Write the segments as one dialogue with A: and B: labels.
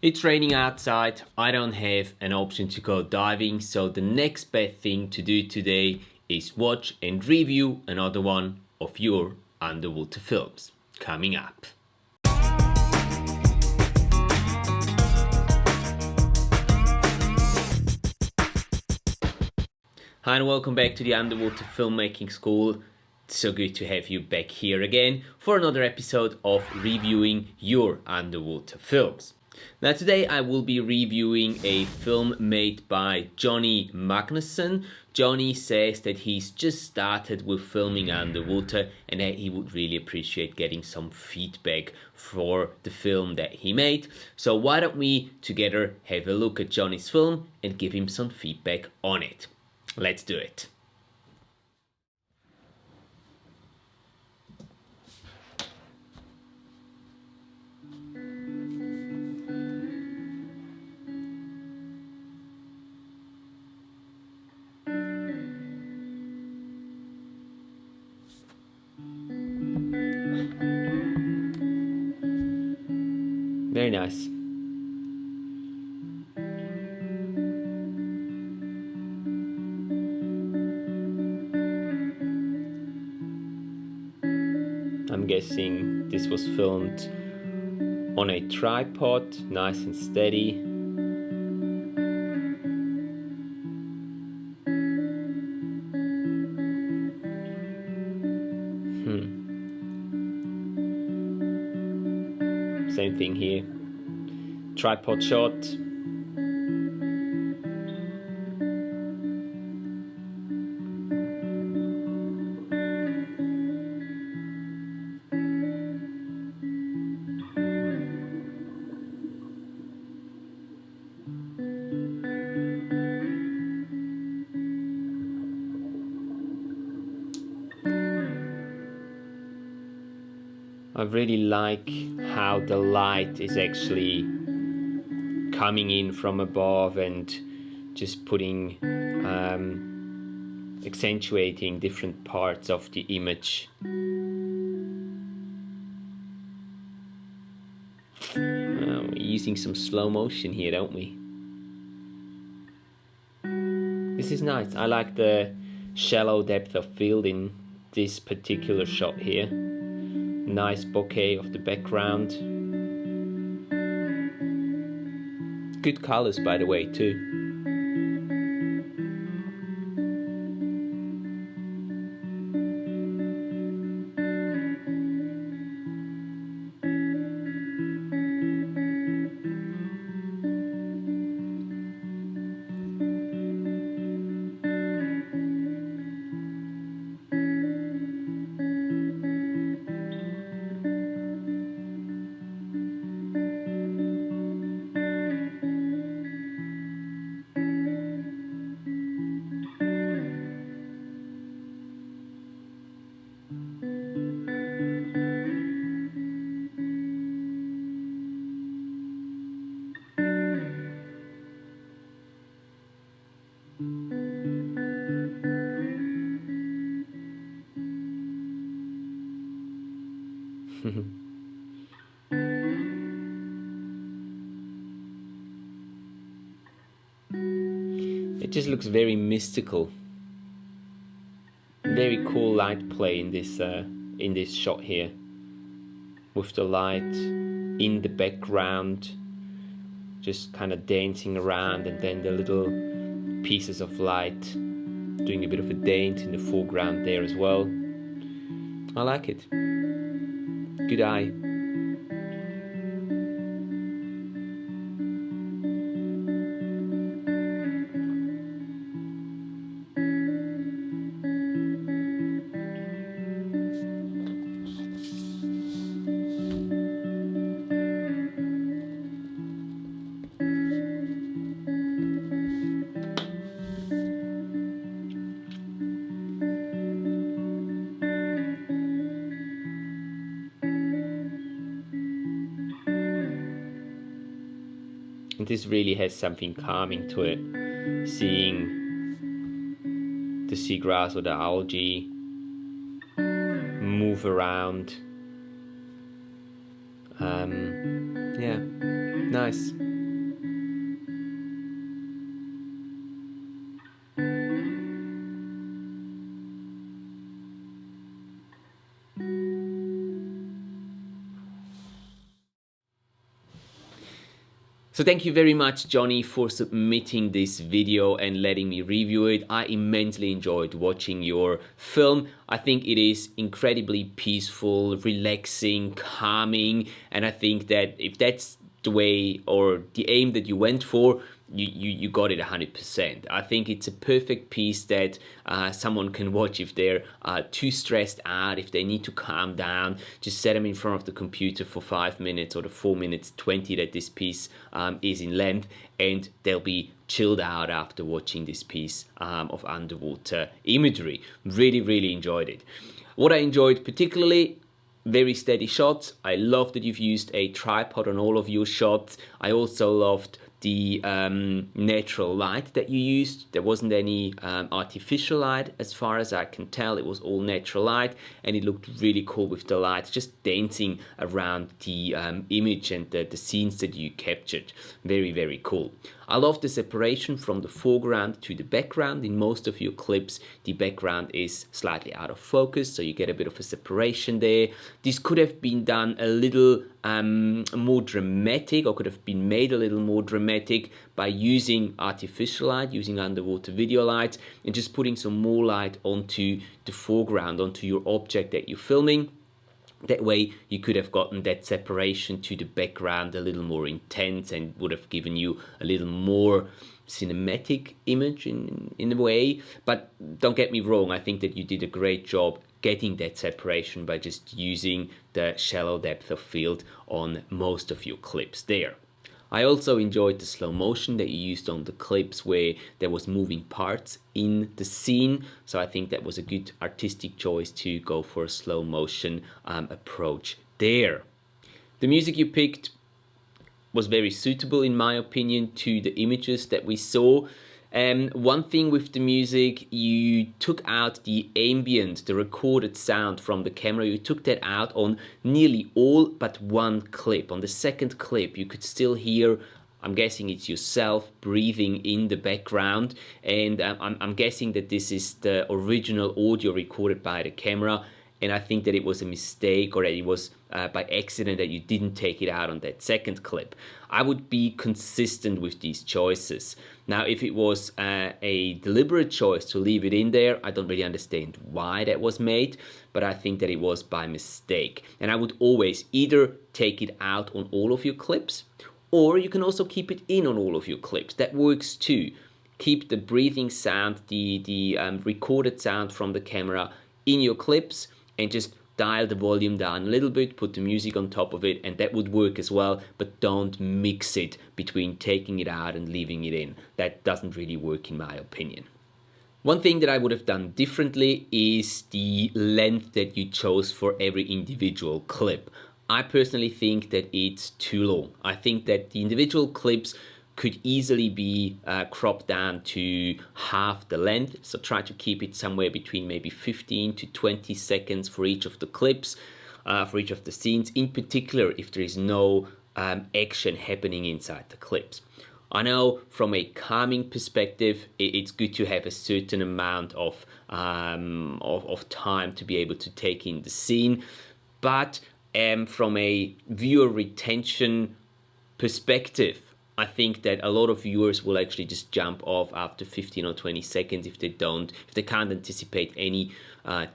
A: It's raining outside, I don't have an option to go diving, so the next best thing to do today is watch and review another one of your underwater films. Coming up. Hi and welcome back to the Underwater Filmmaking School. It's so good to have you back here again for another episode of reviewing your underwater films. Now today I will be reviewing a film made by Jonny Magnusson. Jonny says that he's just started with filming underwater and that he would really appreciate getting some feedback for the film that he made. So why don't we together have a look at Jonny's film and give him some feedback on it. Let's do it. Very nice. I'm guessing this was filmed on a tripod, nice and steady. Same thing here. Tripod shot. I really like how the light is actually coming in from above and just putting, accentuating different parts of the image. We're using some slow motion here, don't we? This is nice. I like the shallow depth of field in this particular shot here. Nice bokeh of the background. Good colors, by the way, too. It just looks very mystical. Very cool light play in this shot here, with the light in the background, just kind of dancing around, and then the little pieces of light doing a bit of a dance in the foreground there as well. I like it. Good eye. And this really has something calming to it, seeing the seagrass or the algae move around. Yeah, nice. So thank you very much, Jonny, for submitting this video and letting me review it. I immensely enjoyed watching your film. I think it is incredibly peaceful, relaxing, calming, and I think that if that's the way or the aim that you went for, you got it 100%. I think it's a perfect piece that someone can watch if they're too stressed out, if they need to calm down. Just set them in front of the computer for 5 minutes or the 4 minutes 20 that this piece is in length, and they'll be chilled out after watching this piece of underwater imagery. Really enjoyed it. What I enjoyed particularly, very steady shots. I love that you've used a tripod on all of your shots. I also loved the natural light that you used. There wasn't any artificial light as far as I can tell. It was all natural light, and it looked really cool with the lights just dancing around the image and the scenes that you captured. Very cool. I love the separation from the foreground to the background. In most of your clips, the background is slightly out of focus, so you get a bit of a separation there. This could have been done a little more dramatic, or could have been made a little more dramatic by using artificial light, using underwater video lights, and just putting some more light onto the foreground, onto your object that you're filming. That way you could have gotten that separation to the background a little more intense and would have given you a little more cinematic image in a way. But don't get me wrong, I think that you did a great job getting that separation by just using the shallow depth of field on most of your clips there. I also enjoyed the slow motion that you used on the clips where there was moving parts in the scene. So I think that was a good artistic choice to go for a slow motion approach there. The music you picked was very suitable in my opinion to the images that we saw. One thing with the music, you took out the ambient, the recorded sound from the camera. You took that out on nearly all but one clip. On the second clip, you could still hear, I'm guessing it's yourself breathing in the background, and I'm guessing that this is the original audio recorded by the camera. And I think that it was a mistake, or that it was by accident that you didn't take it out on that second clip. I would be consistent with these choices. Now, if it was a deliberate choice to leave it in there, I don't really understand why that was made, but I think that it was by mistake. And I would always either take it out on all of your clips, or you can also keep it in on all of your clips. That works too. Keep the breathing sound, the recorded sound from the camera in your clips, and just dial the volume down a little bit, put the music on top of it, and that would work as well, but don't mix it between taking it out and leaving it in. That doesn't really work in my opinion. One thing that I would have done differently is the length that you chose for every individual clip. I personally think that it's too long. I think that the individual clips could easily be cropped down to half the length. So try to keep it somewhere between maybe 15 to 20 seconds for each of the clips, for each of the scenes, in particular if there is no action happening inside the clips. I know from a calming perspective, it's good to have a certain amount of time to be able to take in the scene, but from a viewer retention perspective, I think that a lot of viewers will actually just jump off after 15 or 20 seconds if they can't anticipate any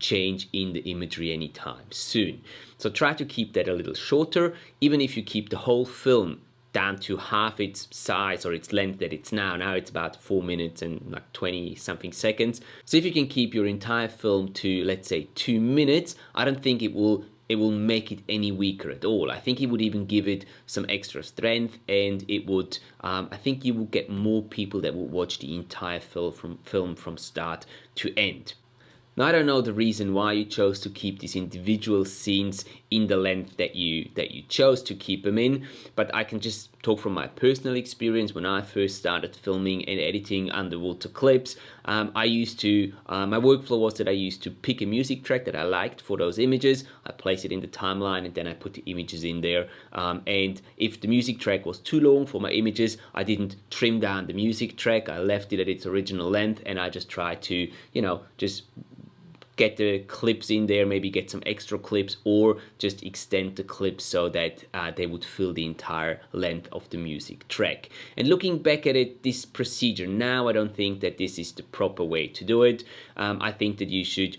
A: change in the imagery anytime soon. So try to keep that a little shorter, even if you keep the whole film down to half its size or its length that it's now. Now it's about 4 minutes and like 20 something seconds. So if you can keep your entire film to, let's say, 2 minutes, I don't think it will make it any weaker at all. I think it would even give it some extra strength, and it would, I think you will get more people that will watch the entire film from start to end. Now, I don't know the reason why you chose to keep these individual scenes in the length that you chose to keep them in, but I can just talk from my personal experience. When I first started filming and editing underwater clips, I used to, my workflow was that I used to pick a music track that I liked for those images, I place it in the timeline, and then I put the images in there. And if the music track was too long for my images, I didn't trim down the music track, I left it at its original length, and I just tried to, just get the clips in there, maybe get some extra clips, or just extend the clips so that they would fill the entire length of the music track. And looking back at it, this procedure now, I don't think that this is the proper way to do it. I think that you should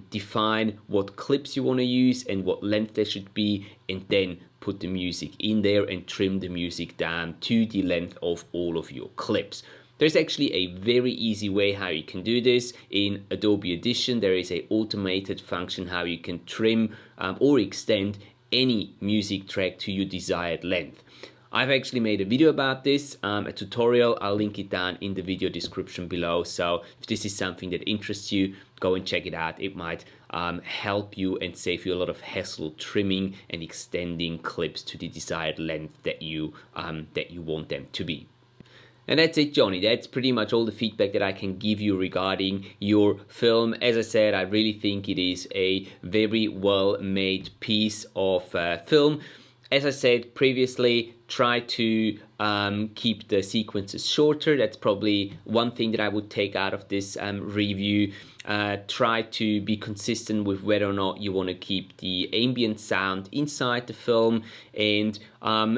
A: define what clips you want to use and what length they should be, and then put the music in there and trim the music down to the length of all of your clips. There's actually a very easy way how you can do this. In Adobe Audition, there is an automated function how you can trim or extend any music track to your desired length. I've actually made a video about this, a tutorial. I'll link it down in the video description below. So if this is something that interests you, go and check it out. It might help you and save you a lot of hassle trimming and extending clips to the desired length that you want them to be. And that's it, Jonny. That's pretty much all the feedback that I can give you regarding your film. As I said, I really think it is a very well-made piece of film. As I said previously, try to keep the sequences shorter. That's probably one thing that I would take out of this review. Try to be consistent with whether or not you want to keep the ambient sound inside the film, and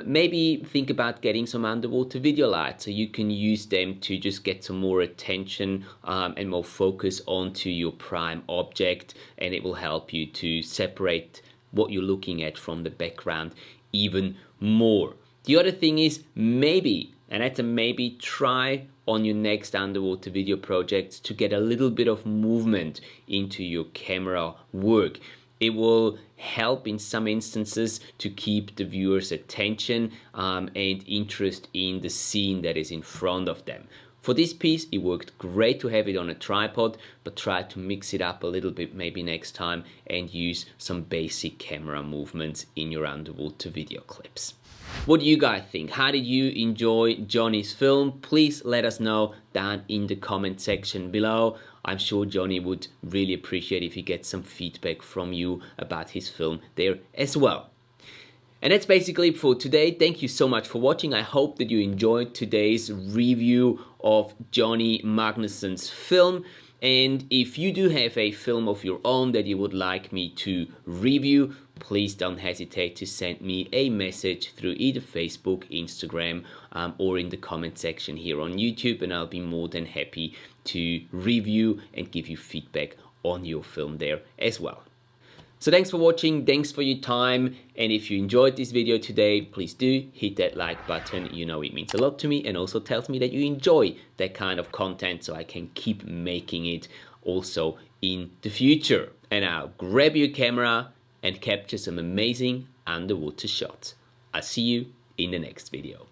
A: maybe think about getting some underwater video lights so you can use them to just get some more attention and more focus onto your prime object, and it will help you to separate what you're looking at from the background even more. The other thing is maybe, and that's a maybe, try on your next underwater video projects to get a little bit of movement into your camera work. It will help in some instances to keep the viewer's attention and interest in the scene that is in front of them. For this piece, it worked great to have it on a tripod, but try to mix it up a little bit maybe next time and use some basic camera movements in your underwater video clips. What do you guys think? How did you enjoy Jonny's film? Please let us know down in the comment section below. I'm sure Jonny would really appreciate if he gets some feedback from you about his film there as well. And that's basically it for today. Thank you so much for watching. I hope that you enjoyed today's review of Jonny Magnusson's film. And if you do have a film of your own that you would like me to review, please don't hesitate to send me a message through either Facebook, Instagram, or in the comment section here on YouTube, and I'll be more than happy to review and give you feedback on your film there as well. So thanks for watching, thanks for your time, and if you enjoyed this video today, please do hit that like button. You know it means a lot to me and also tells me that you enjoy that kind of content, so I can keep making it also in the future. And now grab your camera and capture some amazing underwater shots. I'll see you in the next video.